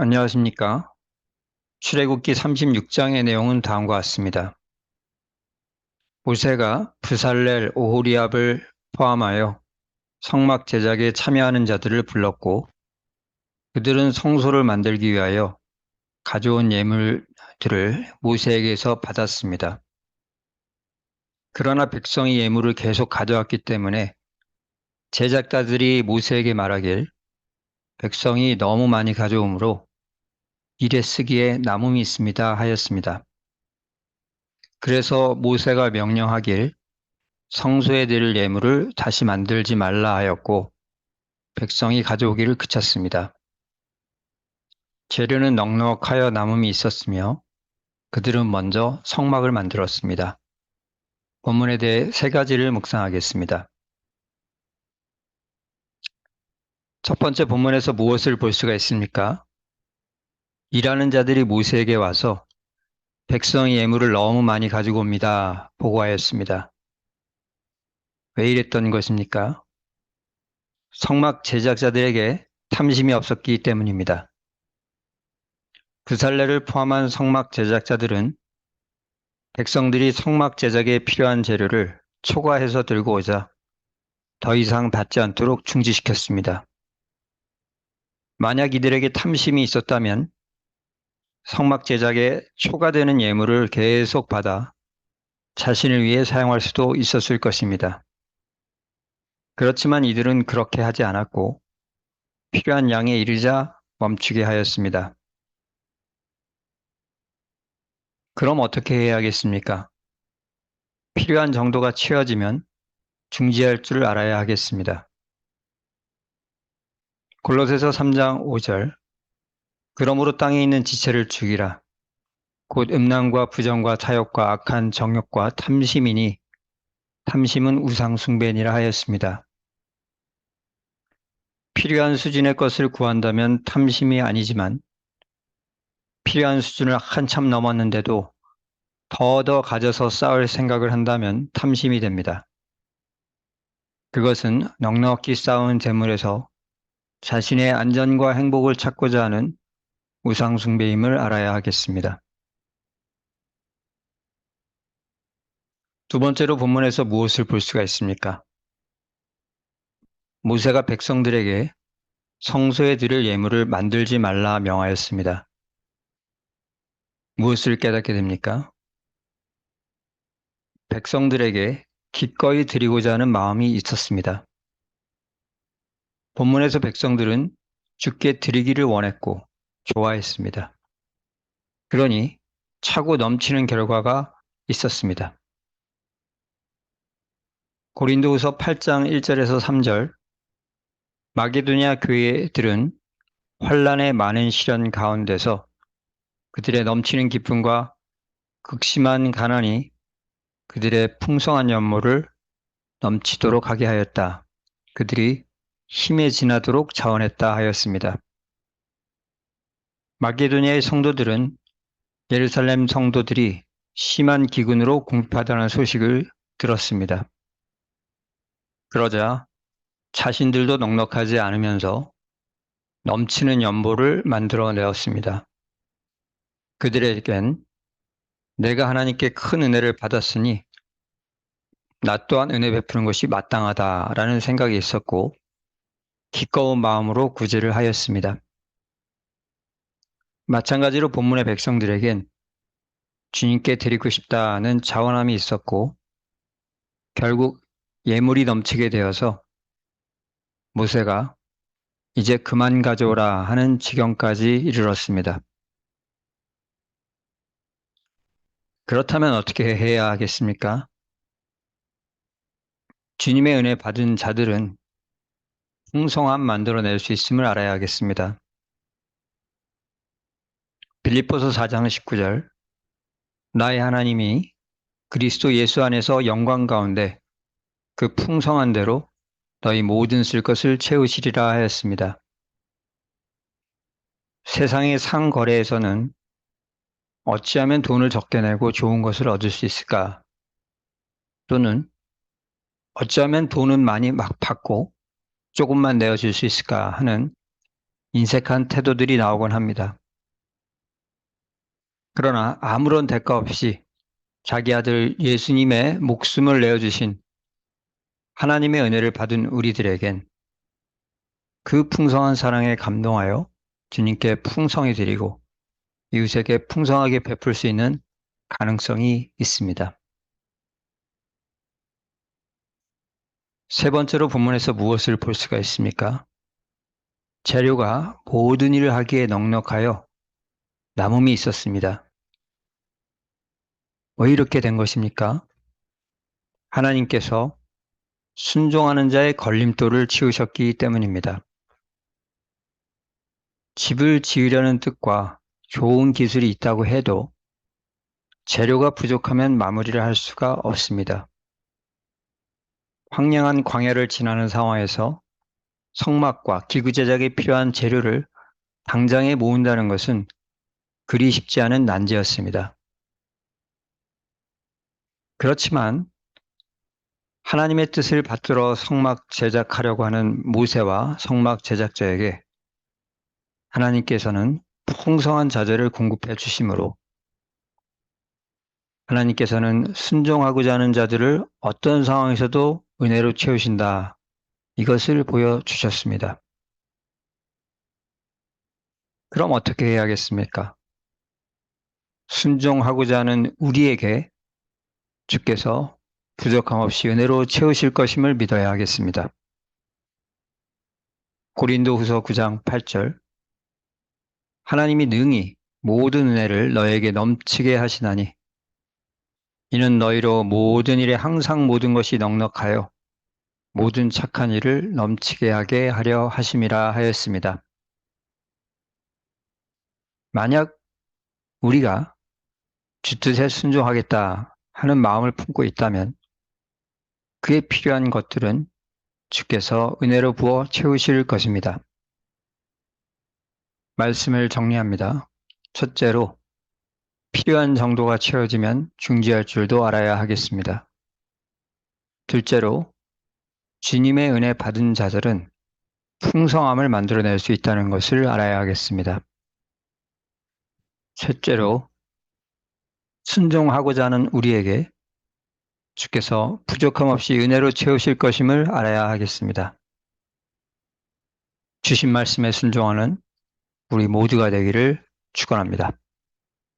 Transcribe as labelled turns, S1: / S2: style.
S1: 안녕하십니까. 출애굽기 36장의 내용은 다음과 같습니다. 모세가 브살렐, 오호리압을 포함하여 성막 제작에 참여하는 자들을 불렀고 그들은 성소를 만들기 위하여 가져온 예물들을 모세에게서 받았습니다. 그러나 백성이 예물을 계속 가져왔기 때문에 제작자들이 모세에게 말하길 백성이 너무 많이 가져오므로 일에 쓰기에 남음이 있습니다 하였습니다. 그래서 모세가 명령하길 성소에 드릴 예물을 다시 만들지 말라 하였고 백성이 가져오기를 그쳤습니다. 재료는 넉넉하여 남음이 있었으며 그들은 먼저 성막을 만들었습니다. 본문에 대해 세 가지를 묵상하겠습니다. 첫 번째 본문에서 무엇을 볼 수가 있습니까? 일하는 자들이 모세에게 와서 백성이 예물을 너무 많이 가지고 옵니다 보고하였습니다. 왜 이랬던 것입니까? 성막 제작자들에게 탐심이 없었기 때문입니다. 브살레를 포함한 성막 제작자들은 백성들이 성막 제작에 필요한 재료를 초과해서 들고 오자 더 이상 받지 않도록 중지시켰습니다. 만약 이들에게 탐심이 있었다면 성막 제작에 초과되는 예물을 계속 받아 자신을 위해 사용할 수도 있었을 것입니다. 그렇지만 이들은 그렇게 하지 않았고 필요한 양에 이르자 멈추게 하였습니다. 그럼 어떻게 해야겠습니까? 필요한 정도가 채워지면 중지할 줄 알아야 하겠습니다. 골로새서 3장 5절 그러므로 땅에 있는 지체를 죽이라. 곧 음란과 부정과 타욕과 악한 정욕과 탐심이니 탐심은 우상 숭배니라 하였습니다. 필요한 수준의 것을 구한다면 탐심이 아니지만 필요한 수준을 한참 넘었는데도 더 가져서 쌓을 생각을 한다면 탐심이 됩니다. 그것은 넉넉히 쌓은 재물에서 자신의 안전과 행복을 찾고자 하는 우상 숭배임을 알아야 하겠습니다. 두 번째로 본문에서 무엇을 볼 수가 있습니까? 모세가 백성들에게 성소에 드릴 예물을 만들지 말라 명하였습니다. 무엇을 깨닫게 됩니까? 백성들에게 기꺼이 드리고자 하는 마음이 있었습니다. 본문에서 백성들은 주께 드리기를 원했고 좋아했습니다. 그러니 차고 넘치는 결과가 있었습니다. 고린도후서 8장 1절에서 3절 마게도냐 교회들은 환난의 많은 시련 가운데서 그들의 넘치는 기쁨과 극심한 가난이 그들의 풍성한 연모를 넘치도록 하게 하였다. 그들이 힘에 지나도록 자원했다 하였습니다. 마게도냐의 성도들은 예루살렘 성도들이 심한 기근으로 궁핍하다는 소식을 들었습니다. 그러자 자신들도 넉넉하지 않으면서 넘치는 연보를 만들어내었습니다. 그들에겐 내가 하나님께 큰 은혜를 받았으니 나 또한 은혜 베푸는 것이 마땅하다라는 생각이 있었고 기꺼운 마음으로 구제를 하였습니다. 마찬가지로 본문의 백성들에겐 주님께 드리고 싶다는 자원함이 있었고 결국 예물이 넘치게 되어서 모세가 이제 그만 가져오라 하는 지경까지 이르렀습니다. 그렇다면 어떻게 해야 하겠습니까? 주님의 은혜 받은 자들은 풍성함 만들어낼 수 있음을 알아야 하겠습니다. 빌립보서 4장 19절 나의 하나님이 그리스도 예수 안에서 영광 가운데 그 풍성한 대로 너희 모든 쓸 것을 채우시리라 하였습니다. 세상의 상거래에서는 어찌하면 돈을 적게 내고 좋은 것을 얻을 수 있을까? 또는 어찌하면 돈은 많이 막 받고 조금만 내어줄 수 있을까 하는 인색한 태도들이 나오곤 합니다. 그러나 아무런 대가 없이 자기 아들 예수님의 목숨을 내어주신 하나님의 은혜를 받은 우리들에겐 그 풍성한 사랑에 감동하여 주님께 풍성히 드리고 이웃에게 풍성하게 베풀 수 있는 가능성이 있습니다. 세 번째로 본문에서 무엇을 볼 수가 있습니까? 재료가 모든 일을 하기에 넉넉하여 남음이 있었습니다. 왜 이렇게 된 것입니까? 하나님께서 순종하는 자의 걸림돌을 치우셨기 때문입니다. 집을 지으려는 뜻과 좋은 기술이 있다고 해도 재료가 부족하면 마무리를 할 수가 없습니다. 황량한 광야를 지나는 상황에서 성막과 기구 제작에 필요한 재료를 당장에 모은다는 것은 그리 쉽지 않은 난제였습니다. 그렇지만 하나님의 뜻을 받들어 성막 제작하려고 하는 모세와 성막 제작자에게 하나님께서는 풍성한 자재를 공급해 주심으로 하나님께서는 순종하고자 하는 자들을 어떤 상황에서도 은혜로 채우신다. 이것을 보여주셨습니다. 그럼 어떻게 해야겠습니까? 순종하고자 하는 우리에게 주께서 부족함 없이 은혜로 채우실 것임을 믿어야 하겠습니다. 고린도후서 9장 8절 하나님이 능히 모든 은혜를 너에게 넘치게 하시나니 이는 너희로 모든 일에 항상 모든 것이 넉넉하여 모든 착한 일을 넘치게 하게 하려 하심이라 하였습니다. 만약 우리가 주 뜻에 순종하겠다 하는 마음을 품고 있다면 그에 필요한 것들은 주께서 은혜로 부어 채우실 것입니다. 말씀을 정리합니다. 첫째로 필요한 정도가 채워지면 중지할 줄도 알아야 하겠습니다. 둘째로 주님의 은혜 받은 자들은 풍성함을 만들어낼 수 있다는 것을 알아야 하겠습니다. 셋째로 순종하고자 하는 우리에게 주께서 부족함 없이 은혜로 채우실 것임을 알아야 하겠습니다. 주신 말씀에 순종하는 우리 모두가 되기를 축원합니다.